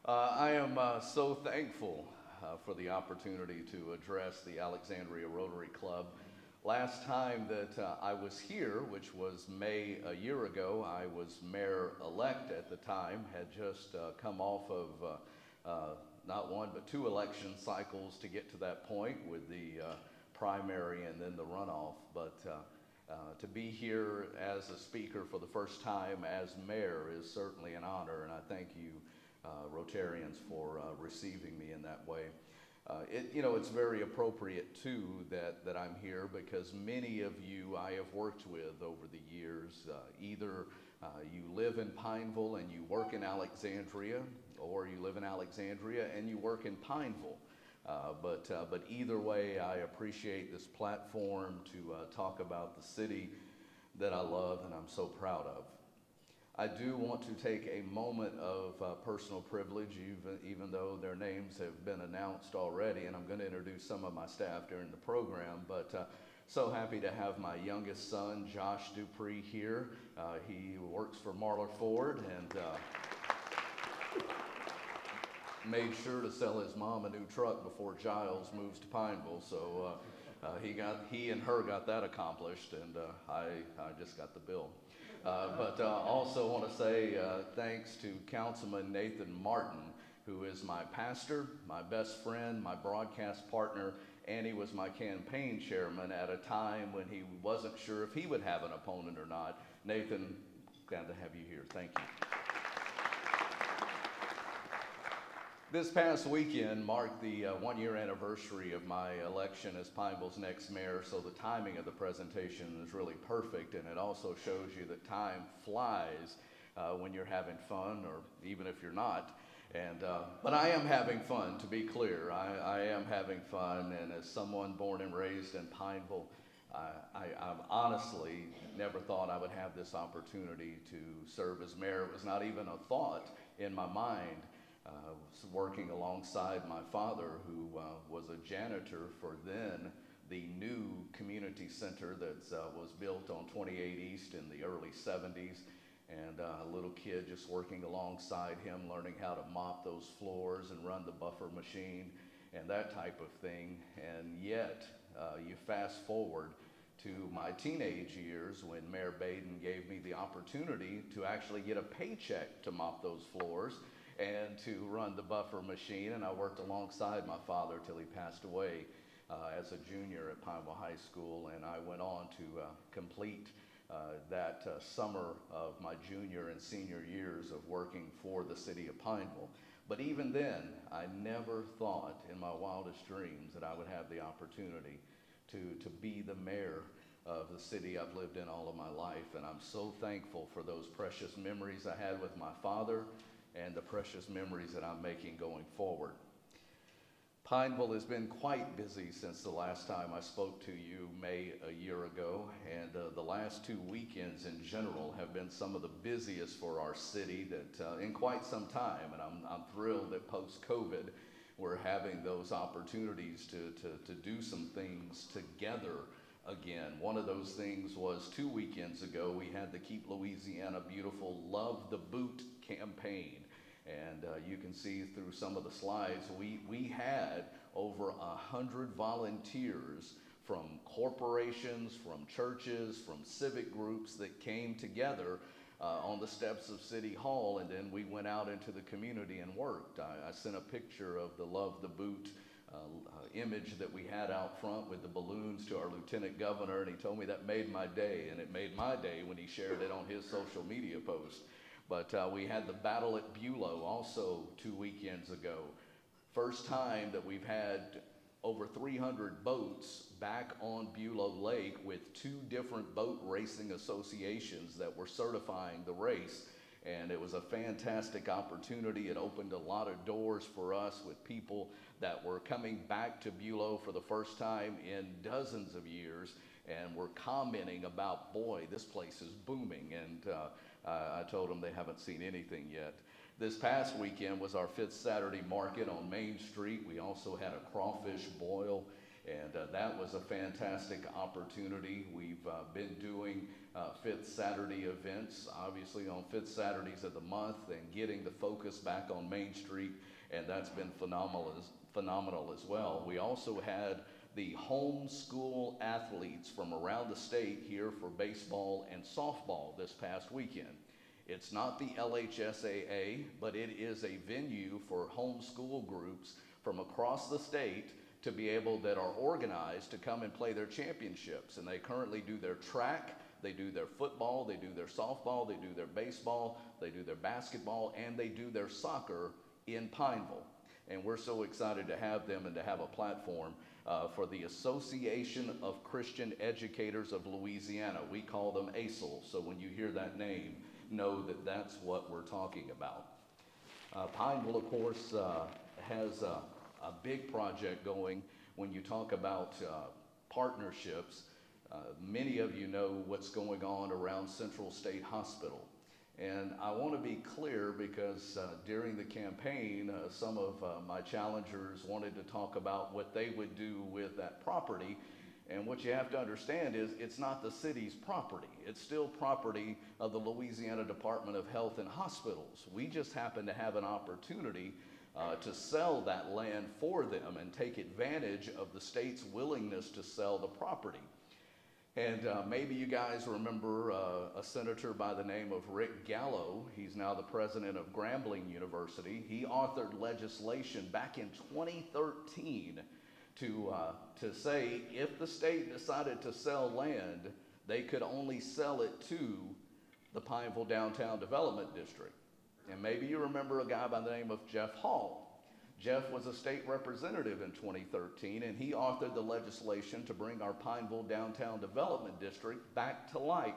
I am so thankful for the opportunity to address the Alexandria Rotary Club. Last time that I was here, which was May a year ago, I was mayor-elect at the time, had just come off of not one but two election cycles to get to that point with the primary and then the runoff. But to be here as a speaker for the first time as mayor is certainly an honor, and I thank you, Rotarians, for receiving me in that way. It's very appropriate too that I'm here because many of you I have worked with over the years. Either you live in Pineville and you work in Alexandria, or you live in Alexandria and you work in Pineville. But either way, I appreciate this platform to talk about the city that I love and I'm so proud of. I do want to take a moment of personal privilege, even though their names have been announced already, and I'm going to introduce some of my staff during the program, but so happy to have my youngest son, Josh Dupree, here. He works for Marlar Ford and made sure to sell his mom a new truck before Giles moves to Pineville, so he and her got that accomplished, and I just got the bill. But also want to say thanks to Councilman Nathan Martin, who is my pastor, my best friend, my broadcast partner, and he was my campaign chairman at a time when he wasn't sure if he would have an opponent or not. Nathan, glad to have you here. Thank you. This past weekend marked the one-year anniversary of my election as Pineville's next mayor, so the timing of the presentation is really perfect, and it also shows you that time flies when you're having fun, or even if you're not. But I am having fun, to be clear. I am having fun, and as someone born and raised in Pineville, I've honestly never thought I would have this opportunity to serve as mayor. It was not even a thought in my mind. Was working alongside my father, who was a janitor for then the new community center that was built on 28 East in the early 70s, and a little kid just working alongside him, learning how to mop those floors and run the buffer machine and that type of thing. And yet, you fast forward to my teenage years when Mayor Baden gave me the opportunity to actually get a paycheck to mop those floors and to run the buffer machine, and I worked alongside my father till he passed away as a junior at Pineville High School, and I went on to complete that summer of my junior and senior years of working for the city of Pineville. But even then, I never thought in my wildest dreams that I would have the opportunity to be the mayor of the city I've lived in all of my life, and I'm so thankful for those precious memories I had with my father and the precious memories that I'm making going forward. Pineville has been quite busy since the last time I spoke to you May a year ago, and the last two weekends in general have been some of the busiest for our city that in quite some time, and I'm thrilled that post-COVID we're having those opportunities to do some things together again. One of those things was 2 weekends ago we had the Keep Louisiana Beautiful Love the Boot campaign. And you can see through some of the slides, we had over 100 volunteers from corporations, from churches, from civic groups that came together on the steps of City Hall, and then we went out into the community and worked. I sent a picture of the Love the Boot image that we had out front with the balloons to our lieutenant governor, and he told me that made my day, and it made my day when he shared it on his social media post. But we had the battle at Bulow also 2 weekends ago. First time that we've had over 300 boats back on Bulow Lake with 2 different boat racing associations that were certifying the race. And it was a fantastic opportunity. It opened a lot of doors for us with people that were coming back to Bulow for the first time in dozens of years and were commenting about, boy, this place is booming. And I told them they haven't seen anything yet. This past weekend was our 5th Saturday market on Main Street. We also had a crawfish boil, And that was a fantastic opportunity. We've been doing Fifth Saturday events, obviously on Fifth Saturdays of the month, and getting the focus back on Main Street, and that's been phenomenal as well. We also had the homeschool athletes from around the state here for baseball and softball this past weekend. It's not the LHSAA, but it is a venue for homeschool groups from across the state to be able, that are organized, to come and play their championships. And they currently do their track, they do their football, they do their softball, they do their baseball, they do their basketball, and they do their soccer in Pineville. And we're so excited to have them and to have a platform for the Association of Christian Educators of Louisiana. We call them ACEL, so when you hear that name, know that that's what we're talking about. Pineville, of course, has a big project going. When you talk about partnerships, many of you know what's going on around Central State Hospital. And I want to be clear because during the campaign, some of my challengers wanted to talk about what they would do with that property. And what you have to understand is it's not the city's property. It's still property of the Louisiana Department of Health and Hospitals. We just happen to have an opportunity to sell that land for them and take advantage of the state's willingness to sell the property. And maybe you guys remember a senator by the name of Rick Gallo. He's now the president of Grambling University. He authored legislation back in 2013 to say if the state decided to sell land, they could only sell it to the Pineville Downtown Development District. And maybe you remember a guy by the name of Jeff Hall. Jeff was a state representative in 2013, and he authored the legislation to bring our Pineville Downtown Development District back to life.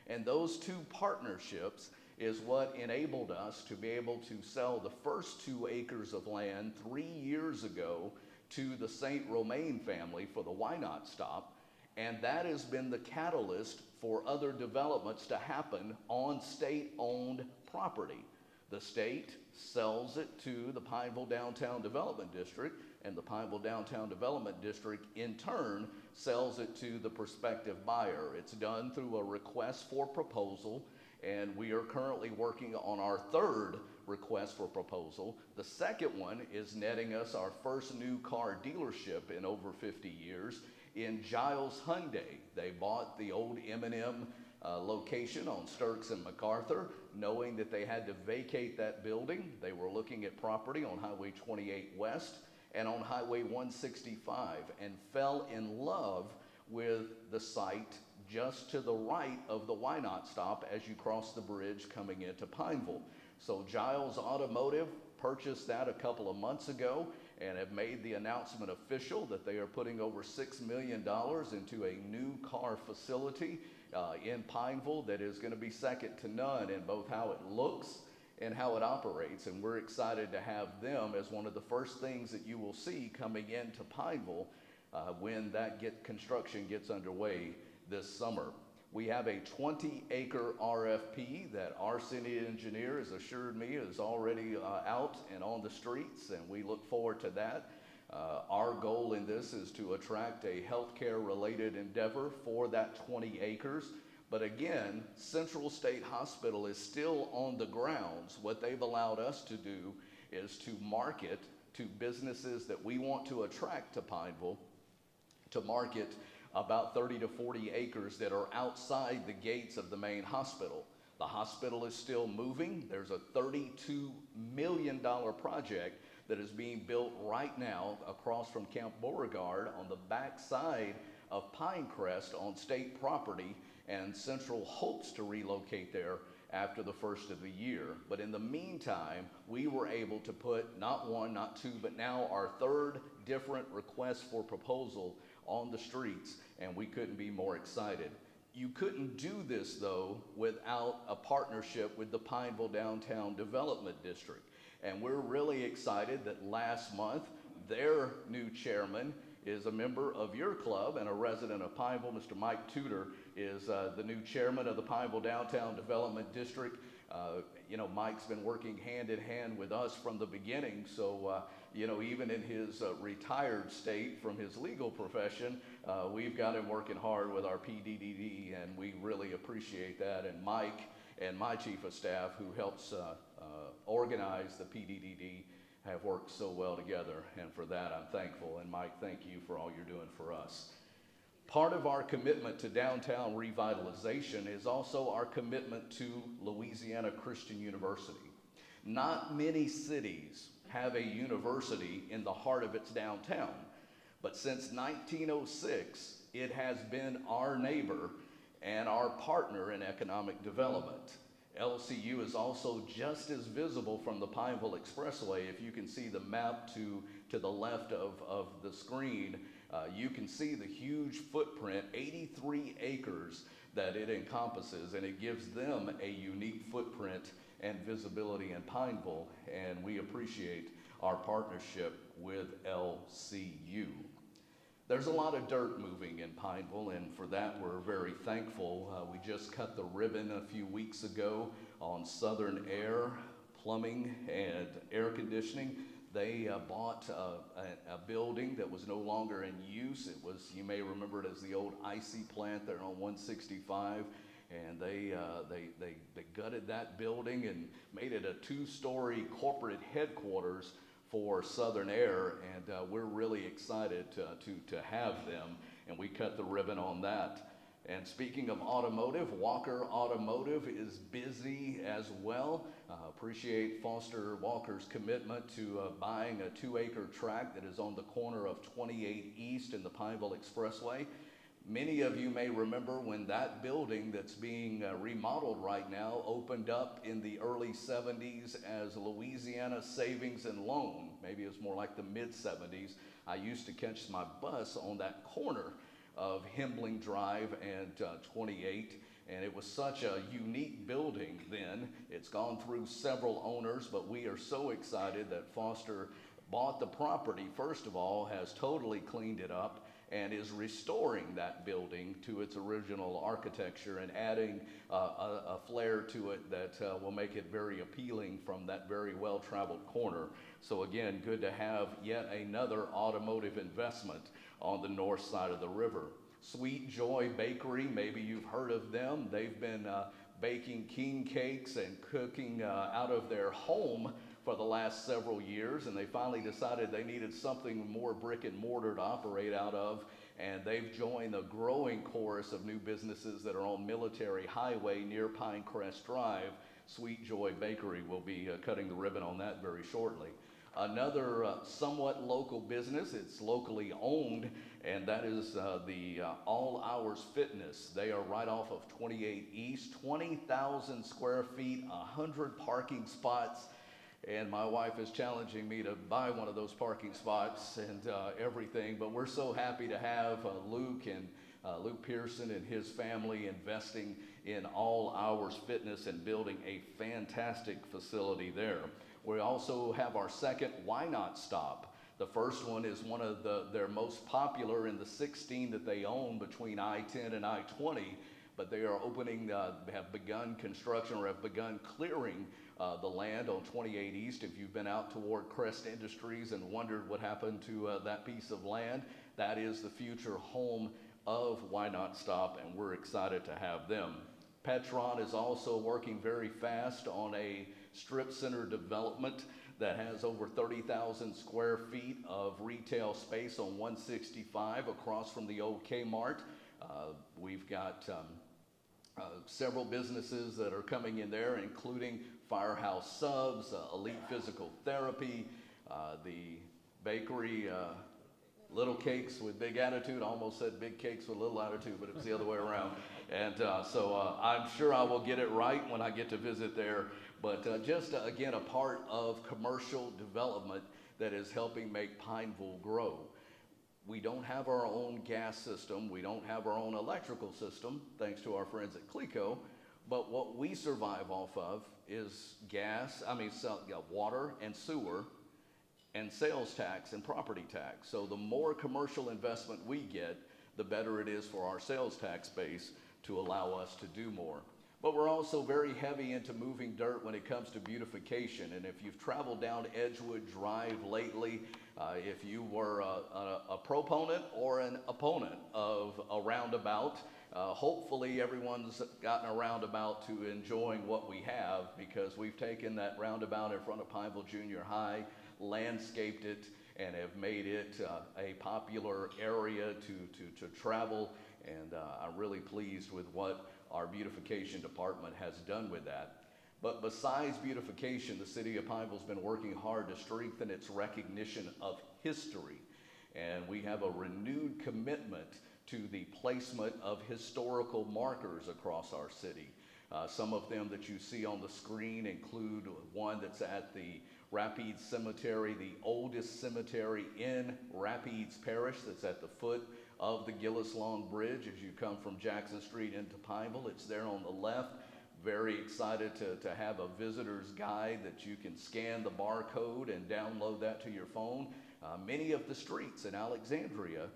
And those two partnerships is what enabled us to be able to sell the first 2 acres of land 3 years ago to the St. Romain family for the Why Not Stop. And that has been the catalyst for other developments to happen on state-owned property. The state sells it to the Pineville Downtown Development District, and the Pineville Downtown Development District in turn sells it to the prospective buyer. It's done through a request for proposal, and we are currently working on our 3rd request for proposal. The second one is netting us our first new car dealership in over 50 years in Giles Hyundai. They bought the old M&M location on Sturks and MacArthur, knowing that they had to vacate that building. They were looking at property on Highway 28 West and on Highway 165 and fell in love with the site just to the right of the Why Not Stop as you cross the bridge coming into Pineville. So Giles Automotive purchased that a couple of months ago and have made the announcement official that they are putting over $6 million into a new car facility in Pineville that is going to be second to none in both how it looks and how it operates. And we're excited to have them as one of the first things that you will see coming into Pineville when that construction gets underway this summer. We have a 20-acre RFP that our city engineer has assured me is already out and on the streets, and we look forward to that. Our goal in this is to attract a healthcare-related endeavor for that 20 acres. But again, Central State Hospital is still on the grounds. What they've allowed us to do is to market to businesses that we want to attract to Pineville, to market about 30 to 40 acres that are outside the gates of the main hospital. The hospital is still moving. There's a $32 million project that is being built right now across from Camp Beauregard on the back side of Pinecrest on state property, and Central hopes to relocate there after the first of the year. But in the meantime, we were able to put not one, not two, but now our 3rd different request for proposal on the streets, and we couldn't be more excited. You couldn't do this, though, without a partnership with the Pineville Downtown Development District. And we're really excited that last month, their new chairman is a member of your club and a resident of Pineville. Mr. Mike Tudor is the new chairman of the Pineville Downtown Development District. Mike's been working hand in hand with us from the beginning. So, even in his retired state from his legal profession, we've got him working hard with our PDDD, and we really appreciate that. And Mike and my chief of staff, who helps organize the PDDD, have worked so well together. And for that, I'm thankful. And Mike, thank you for all you're doing for us. Part of our commitment to downtown revitalization is also our commitment to Louisiana Christian University. Not many cities have a university in the heart of its downtown, but since 1906, it has been our neighbor and our partner in economic development. LCU is also just as visible from the Pineville Expressway. If you can see the map to the left of the screen, you can see the huge footprint, 83 acres that it encompasses, and it gives them a unique footprint and visibility in Pineville, and we appreciate our partnership with LCU. There's a lot of dirt moving in Pineville, and for that we're very thankful. We just cut the ribbon a few weeks ago on Southern Air, Plumbing, and Air Conditioning. They bought a building that was no longer in use. It was, you may remember it as the old icy plant there on 165, and they gutted that building and made it a two-story corporate headquarters for Southern Air, and we're really excited to have them, and we cut the ribbon on that. And speaking of automotive, Walker Automotive is busy as well. Appreciate Foster Walker's commitment to buying a 2-acre tract that is on the corner of 28 East and the Pineville Expressway. Many of you may remember when that building that's being remodeled right now opened up in the early 70s as Louisiana Savings and Loan. Maybe it was more like the mid-70s. I used to catch my bus on that corner of Hembling Drive and 28, and it was such a unique building then. It's gone through several owners, but we are so excited that Foster bought the property, first of all, has totally cleaned it up, and is restoring that building to its original architecture and adding a flair to it that will make it very appealing from that very well-traveled corner. So again, good to have yet another automotive investment on the north side of the river. Sweet Joy Bakery, maybe you've heard of them. They've been baking king cakes and cooking out of their home for the last several years, and they finally decided they needed something more brick and mortar to operate out of, and they've joined a growing chorus of new businesses that are on Military Highway near Pinecrest Drive. Sweet Joy Bakery will be cutting the ribbon on that very shortly. Another somewhat local business, it's locally owned, and that is the All Hours Fitness. They are right off of 28 East, 20,000 square feet, 100 parking spots, and my wife is challenging me to buy one of those parking spots and everything, but we're so happy to have Luke Pearson and his family investing in All Hours Fitness and building a fantastic facility there. We also have our second Why Not Stop. The first one is one of their most popular in the 16 that they own between I-10 and I-20, but they are opening, have begun construction or have begun clearing the land on 28 East. If you've been out toward Crest Industries and wondered what happened to that piece of land, that is the future home of Why Not Stop, and we're excited to have them. Petron is also working very fast on a strip center development that has over 30,000 square feet of retail space on 165 across from the old Kmart. We've got several businesses that are coming in there, including Firehouse Subs, Elite Physical Therapy, the bakery, Little Cakes with Big Attitude. I almost said Big Cakes with Little Attitude, but it was the other way around. And so I'm sure I will get it right when I get to visit there. But just, again, a part of commercial development that is helping make Pineville grow. We don't have our own gas system. We don't have our own electrical system, thanks to our friends at Clico. But what we survive off of is water and sewer and sales tax and property tax. So the more commercial investment we get, the better it is for our sales tax base to allow us to do more. But we're also very heavy into moving dirt when it comes to beautification. And if you've traveled down Edgewood Drive lately, if you were a proponent or an opponent of a roundabout, hopefully everyone's gotten a roundabout to enjoying what we have, because we've taken that roundabout in front of Pineville Junior High, landscaped it, and have made it a popular area to travel. And I'm really pleased with what our beautification department has done with that. But besides beautification, the city of Pineville's been working hard to strengthen its recognition of history. And we have a renewed commitment to the placement of historical markers across our city. Some of them that you see on the screen include one that's at the Rapides Cemetery, the oldest cemetery in Rapides Parish, that's at the foot of the Gillis Long Bridge as you come from Jackson Street into Pineville. It's there on the left. Very excited to have a visitor's guide that you can scan the barcode and download that to your phone. Many of the streets in Alexandria,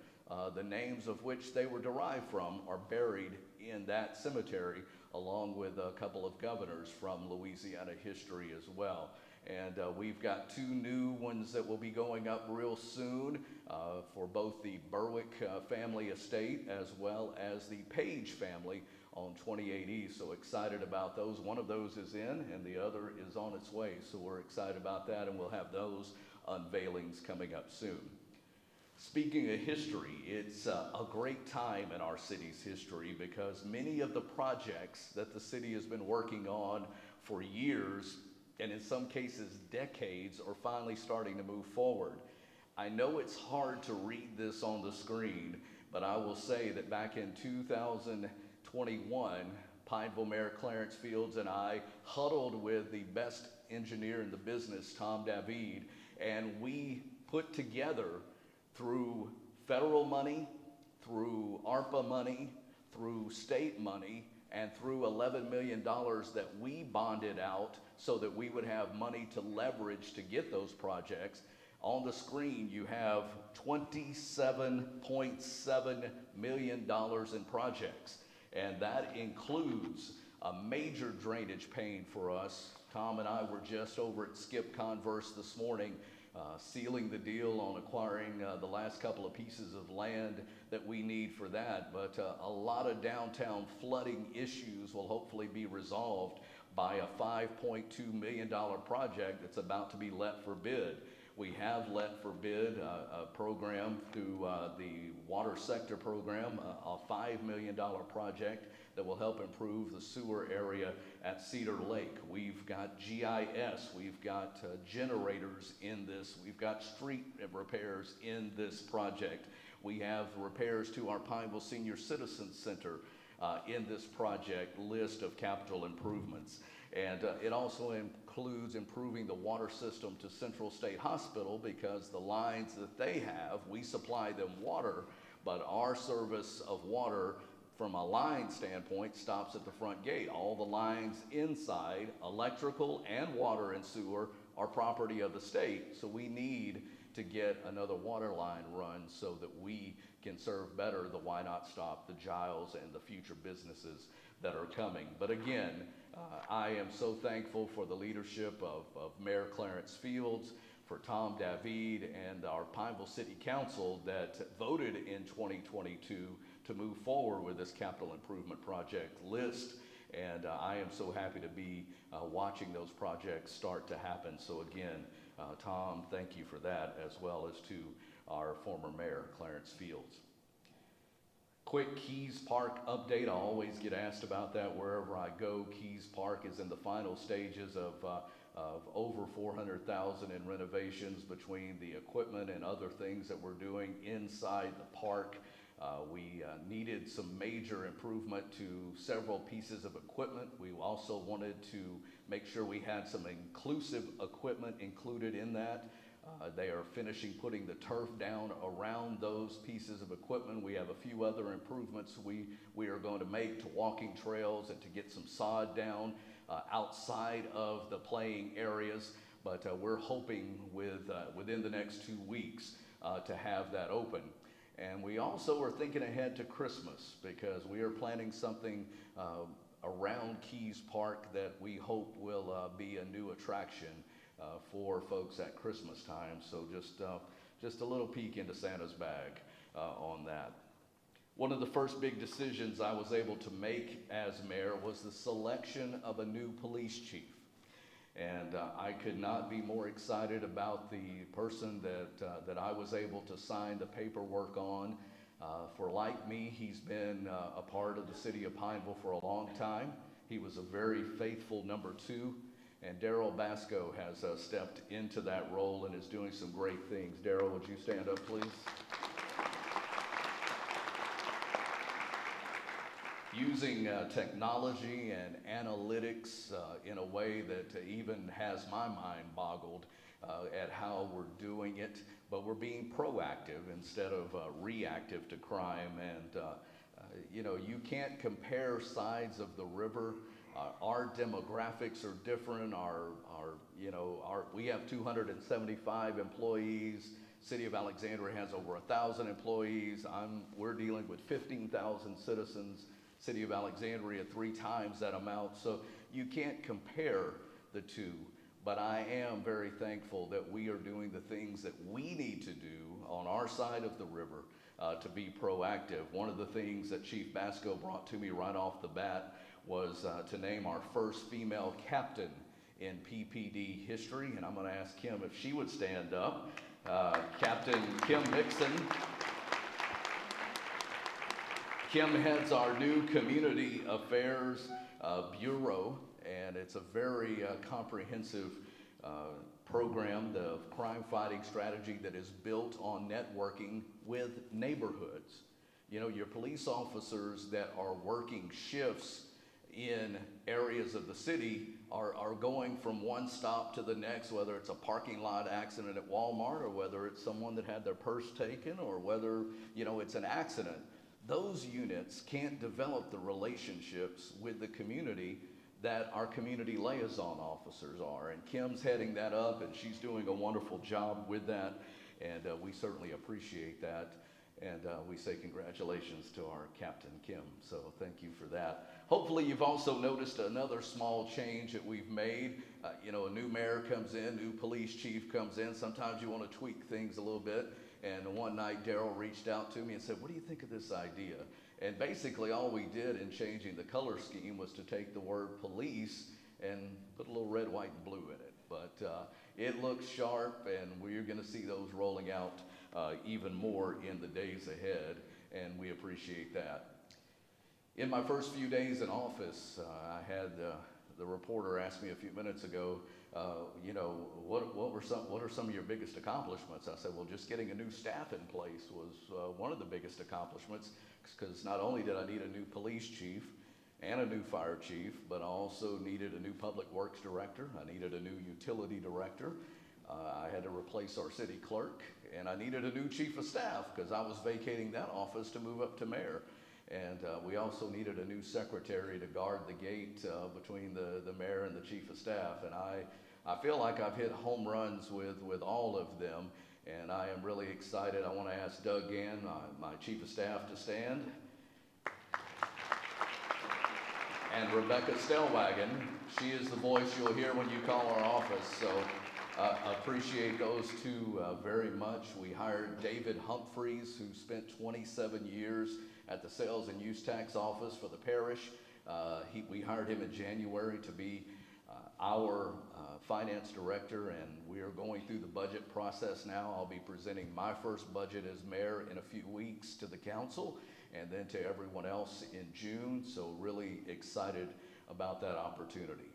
the names of which they were derived from, are buried in that cemetery, along with a couple of governors from Louisiana history as well. And we've got two new ones that will be going up real soon for both the Berwick family estate as well as the Page family on 28 East. So excited about those. One of those is in and the other is on its way. So we're excited about that, and we'll have those unveilings coming up soon. Speaking of history, it's a great time in our city's history, because many of the projects that the city has been working on for years, and in some cases decades, are finally starting to move forward. I know it's hard to read this on the screen, but I will say that back in 2021, Pineville Mayor Clarence Fields and I huddled with the best engineer in the business, Tom David, and we put together, through federal money, through ARPA money, through state money, and through $11 million that we bonded out so that we would have money to leverage to get those projects. On the screen, you have $27.7 million in projects, and that includes a major drainage pain for us. Tom and I were just over at Skip Converse this morning, sealing the deal on acquiring the last couple of pieces of land that we need for that. But a lot of downtown flooding issues will hopefully be resolved by a $5.2 million project that's about to be let for bid. We have let for bid a program through the water sector program, a $5 million project that will help improve the sewer area at Cedar Lake. We've got GIS, we've got generators in this, we've got street repairs in this project. We have repairs to our Pineville Senior Citizens Center in this project list of capital improvements. And it also includes improving the water system to Central State Hospital, because the lines that they have, we supply them water, but our service of water from a line standpoint stops at the front gate. All the lines inside, electrical and water and sewer, are property of the state. So we need to get another water line run so that we can serve better the Why Not Stop, the Giles, and the future businesses that are coming. But again, I am so thankful for the leadership of Mayor Clarence Fields, for Tom David, and our Pineville City Council that voted in 2022 to move forward with this capital improvement project list. And I am so happy to be watching those projects start to happen. So again, Tom, thank you for that, as well as to our former mayor, Clarence Fields. Quick Keys Park update. I always get asked about that wherever I go. Keys Park is in the final stages of over $400,000 in renovations between the equipment and other things that we're doing inside the park. We needed some major improvement to several pieces of equipment. We also wanted to make sure we had some inclusive equipment included in that. They are finishing putting the turf down around those pieces of equipment. We have a few other improvements we are going to make to walking trails and to get some sod down outside of the playing areas. But we're hoping within the next 2 weeks to have that open. And we also are thinking ahead to Christmas, because we are planning something around Keys Park that we hope will be a new attraction for folks at Christmas time. So just a little peek into Santa's bag on that. One of the first big decisions I was able to make as mayor was the selection of a new police chief. And I could not be more excited about the person that I was able to sign the paperwork on. For like me, he's been a part of the city of Pineville for a long time. He was a very faithful number two, and Daryl Basco has stepped into that role and is doing some great things. Daryl, would you stand up, please? Using technology and analytics in a way that even has my mind boggled at how we're doing it, but we're being proactive instead of reactive to crime. And you know, you can't compare sides of the river. Our demographics are different. We have 275 employees. City of Alexandria has over 1,000 employees. We're dealing with 15,000 citizens. City of Alexandria 3 times that amount. So you can't compare the two, but I am very thankful that we are doing the things that we need to do on our side of the river to be proactive. One of the things that Chief Basco brought to me right off the bat was to name our first female captain in PPD history, and I'm going to ask Kim if she would stand up. Captain Kim Nixon. Kim heads our new Community Affairs Bureau, and it's a very comprehensive program of crime fighting strategy that is built on networking with neighborhoods. You know, your police officers that are working shifts in areas of the city are going from one stop to the next, whether it's a parking lot accident at Walmart or whether it's someone that had their purse taken or whether, you know, it's an accident. Those units can't develop the relationships with the community that our community liaison officers are. And Kim's heading that up, and she's doing a wonderful job with that. And we certainly appreciate that. And we say congratulations to our Captain Kim. So thank you for that. Hopefully you've also noticed another small change that we've made. You know, a new mayor comes in, new police chief comes in. Sometimes you want to tweak things a little bit. And one night, Daryl reached out to me and said, "What do you think of this idea?" And basically all we did in changing the color scheme was to take the word police and put a little red, white, and blue in it. But it looks sharp, and we're going to see those rolling out even more in the days ahead, and we appreciate that. In my first few days in office, I had the reporter ask me a few minutes ago, you know, what are some of your biggest accomplishments? I said, well, just getting a new staff in place was one of the biggest accomplishments, because not only did I need a new police chief and a new fire chief, but I also needed a new public works director. I needed a new utility director. I had to replace our city clerk, and I needed a new chief of staff because I was vacating that office to move up to mayor. And we also needed a new secretary to guard the gate between the mayor and the chief of staff. And I feel like I've hit home runs with all of them, and I am really excited. I want to ask Doug Gann, my chief of staff, to stand. And Rebecca Stellwagen, she is the voice you'll hear when you call our office. So appreciate those two very much. We hired David Humphreys, who spent 27 years at the Sales and Use Tax Office for the parish. We hired him in January to be our finance director, and we are going through the budget process now. I'll be presenting my first budget as mayor in a few weeks to the council, and then to everyone else in June. So really excited about that opportunity.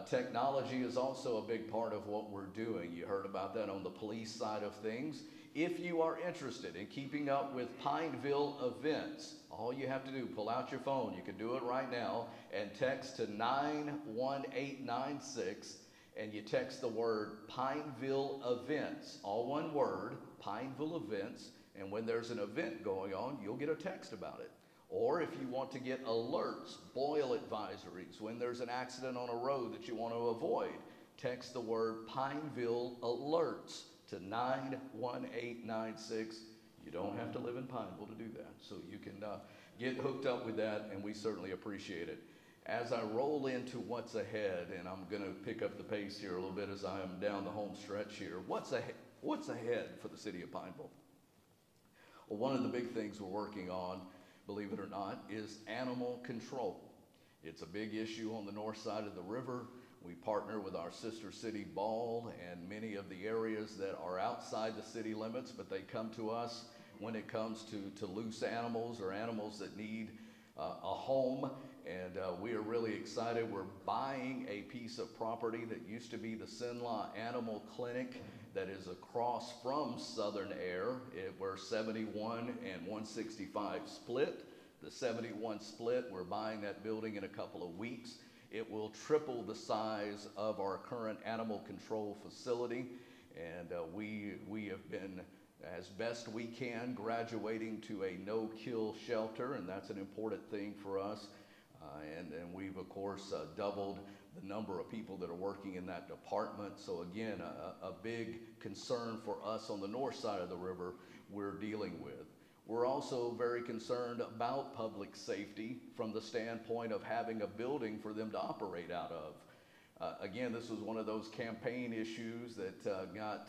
Technology is also a big part of what we're doing. You heard about that on the police side of things. If you are interested in keeping up with Pineville events, all you have to do, pull out your phone. You can do it right now and text to 91896, and you text the word Pineville events, all one word, Pineville events, and when there's an event going on, you'll get a text about it. Or if you want to get alerts, boil advisories, when there's an accident on a road that you want to avoid, text the word Pineville alerts to 91896. You don't have to live in Pineville to do that. So you can get hooked up with that, and we certainly appreciate it. As I roll into what's ahead, and I'm going to pick up the pace here a little bit as I am down the home stretch here, what's ahead for the city of Pineville? Well, one of the big things we're working on, believe it or not, is animal control. It's a big issue on the north side of the river. We partner with our sister city, Ball, and many of the areas that are outside the city limits, but they come to us when it comes to loose animals or animals that need a home. And we are really excited. We're buying a piece of property that used to be the Sinlaw Animal Clinic that is across from Southern Air, where 71 and 165 split. The 71 split, we're buying that building in a couple of weeks. It will triple the size of our current animal control facility, and we have been, as best we can, graduating to a no-kill shelter, and that's an important thing for us. And we've, of course, doubled the number of people that are working in that department. So again, a big concern for us on the north side of the river we're dealing with. We're also very concerned about public safety from the standpoint of having a building for them to operate out of. Again, this was one of those campaign issues that got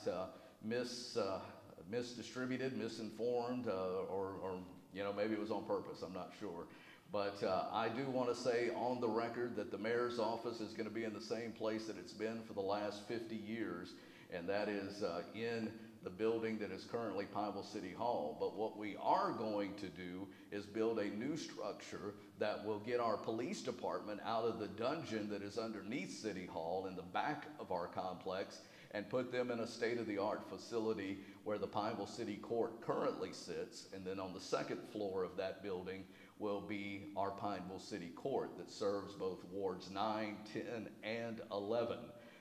misdistributed, misinformed, or maybe it was on purpose, I'm not sure. But I do want to say on the record that the mayor's office is going to be in the same place that it's been for the last 50 years, and that is in the building that is currently Pineville City Hall. But what we are going to do is build a new structure that will get our police department out of the dungeon that is underneath City Hall in the back of our complex and put them in a state-of-the-art facility where the Pineville City Court currently sits. And then on the second floor of that building will be our Pineville City Court that serves both wards 9, 10, and 11.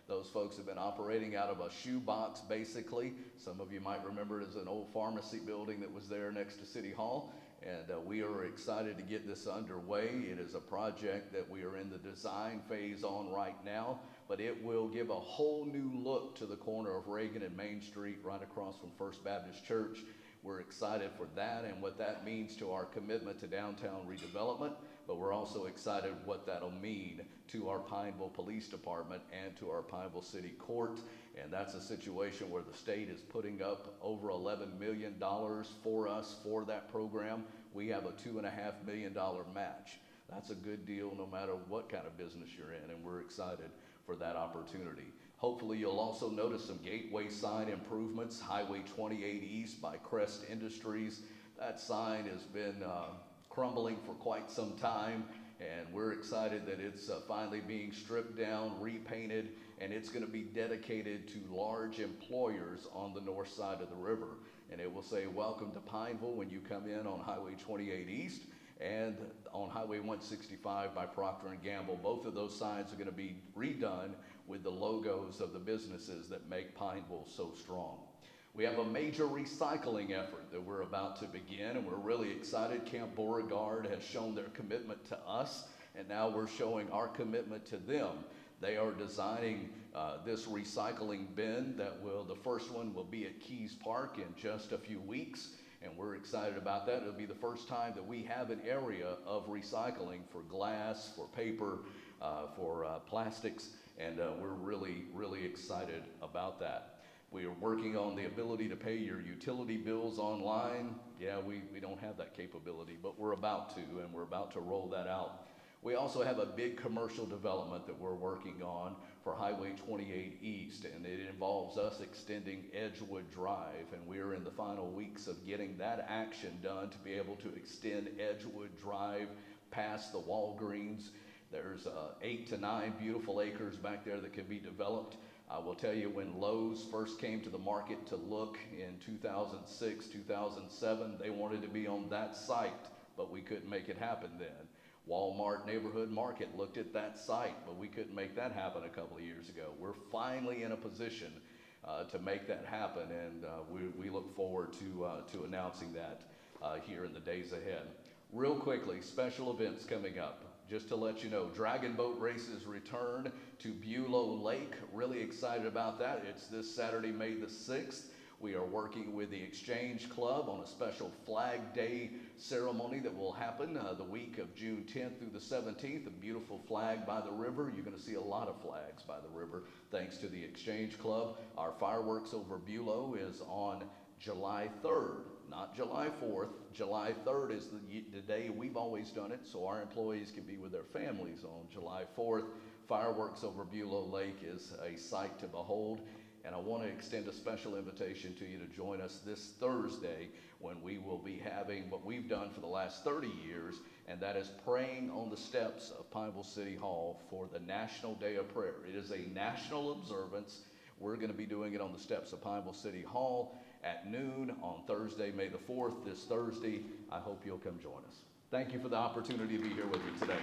Those folks have been operating out of a shoebox, basically. Some of you might remember it as an old pharmacy building that was there next to City Hall. And we are excited to get this underway. It is a project that we are in the design phase on right now, but it will give a whole new look to the corner of Reagan and Main Street right across from First Baptist Church. We're excited for that and what that means to our commitment to downtown redevelopment, but we're also excited what that'll mean to our Pineville Police Department and to our Pineville City Court. And that's a situation where the state is putting up over $11 million for us for that program. We have a $2.5 million match. That's a good deal no matter what kind of business you're in, and we're excited for that opportunity. Hopefully you'll also notice some gateway sign improvements. Highway 28 East by Crest Industries. That sign has been crumbling for quite some time, and we're excited that it's finally being stripped down, repainted, and it's going to be dedicated to large employers on the north side of the river. And it will say, "Welcome to Pineville" when you come in on Highway 28 East and on Highway 165 by Procter & Gamble. Both of those signs are going to be redone with the logos of the businesses that make Pineville so strong. We have a major recycling effort that we're about to begin, and we're really excited. Camp Beauregard has shown their commitment to us, and now we're showing our commitment to them. They are designing this recycling bin the first one will be at Keys Park in just a few weeks, and we're excited about that. It'll be the first time that we have an area of recycling for glass, for paper, for plastics, and we're really, really excited about that. We are working on the ability to pay your utility bills online. Yeah, we don't have that capability, but we're about to, and we're about to roll that out. We also have a big commercial development that we're working on for Highway 28 East, and it involves us extending Edgewood Drive, and we're in the final weeks of getting that action done to be able to extend Edgewood Drive past the Walgreens. There's 8 to 9 beautiful acres back there that can be developed. I will tell you, when Lowe's first came to the market to look in 2006, 2007, they wanted to be on that site, but we couldn't make it happen then. Walmart Neighborhood Market looked at that site, but we couldn't make that happen a couple of years ago. We're finally in a position to make that happen, and we look forward to announcing that here in the days ahead. Real quickly, special events coming up. Just to let you know, Dragon Boat Races return to Bulow Lake. Really excited about that. It's this Saturday, May the 6th. We are working with the Exchange Club on a special Flag Day ceremony that will happen the week of June 10th through the 17th. A beautiful flag by the river. You're going to see a lot of flags by the river thanks to the Exchange Club. Our fireworks over Bulow is on July 3rd, not July 4th. July 3rd is the day we've always done it, so our employees can be with their families on July 4th. Fireworks over Bulow Lake is a sight to behold. And I want to extend a special invitation to you to join us this Thursday when we will be having what we've done for the last 30 years, and that is praying on the steps of Pineville City Hall for the National Day of Prayer. It is a national observance. We're going to be doing it on the steps of Pineville City Hall at noon on Thursday, May the 4th, this Thursday. I hope you'll come join us. Thank you for the opportunity to be here with you today.